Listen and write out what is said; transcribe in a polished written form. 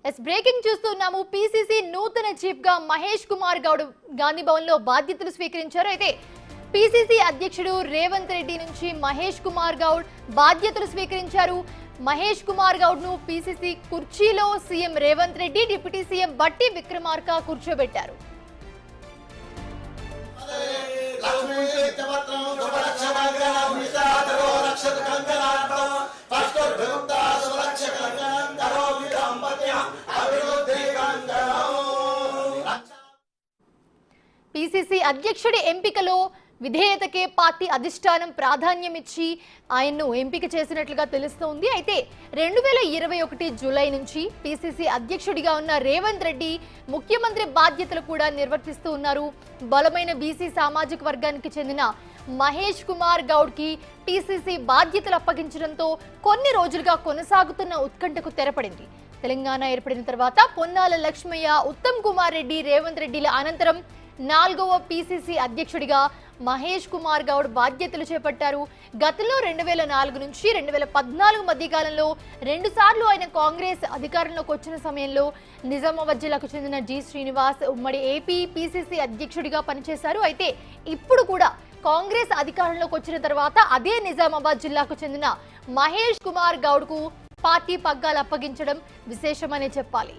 Breaking చూస్తున్నాము. PCC నూతన chief గా మహేష్ కుమార్ గౌడ్ గాంధీ భవన్ లో బాధ్యతలు స్వీకరించారు. అయితే పీసీసీ అధ్యక్షుడు రేవంత్ రెడ్డి నుంచి మహేష్ కుమార్ గౌడ్ బాధ్యతలు స్వీకరించారు. మహేష్ కుమార్ గౌడ్ ను పీసీసీ కుర్చీలో CM Revanth Reddy, deputy CM బట్టి విక్రమార్క కూర్చోబెట్టారు. పీసీసీ అధ్యక్షుడి ఎంపికలో విధేయతకే పార్టీ అధిష్టానం ప్రాధాన్యం ఇచ్చి ఆయన్ను ఎంపిక చేసినట్లుగా తెలుస్తోంది. అయితే 2021 జూలై నుంచి పీసీసీ అధ్యక్షుడిగా ఉన్న రేవంత్ రెడ్డి ముఖ్యమంత్రి బాధ్యతలు కూడా నిర్వర్తిస్తూ ఉన్నారు. బలమైన బీసీ సామాజిక వర్గానికి చెందిన మహేష్ కుమార్ గౌడ్ కి పీసీసీ బాధ్యతలు అప్పగించడంతో కొన్ని రోజులుగా కొనసాగుతున్న ఉత్కంఠకు తెరపడింది. తెలంగాణ ఏర్పడిన తర్వాత పొన్నాల లక్ష్మయ్య, ఉత్తమ్ కుమార్ రెడ్డి, రేవంత్ రెడ్డిల అనంతరం 4వ పీసీసీ అధ్యక్షుడిగా మహేష్ కుమార్ గౌడ్ బాధ్యతలు చేపట్టారు. గతంలో 2004 నుంచి 2014 మధ్యకాలంలో 2 సార్లు ఆయన కాంగ్రెస్ అధికారంలోకి వచ్చిన సమయంలో నిజామాబాద్ జిల్లాకు చెందిన జి శ్రీనివాస్ ఉమ్మడి ఏపీ పీసీసీ అధ్యక్షుడిగా పనిచేశారు. అయితే ఇప్పుడు కూడా కాంగ్రెస్ అధికారంలోకి వచ్చిన తర్వాత అదే నిజామాబాద్ జిల్లాకు చెందిన మహేష్ కుమార్ గౌడ్ కు పార్టీ పగ్గాలు అప్పగించడం విశేషమనే చెప్పాలి.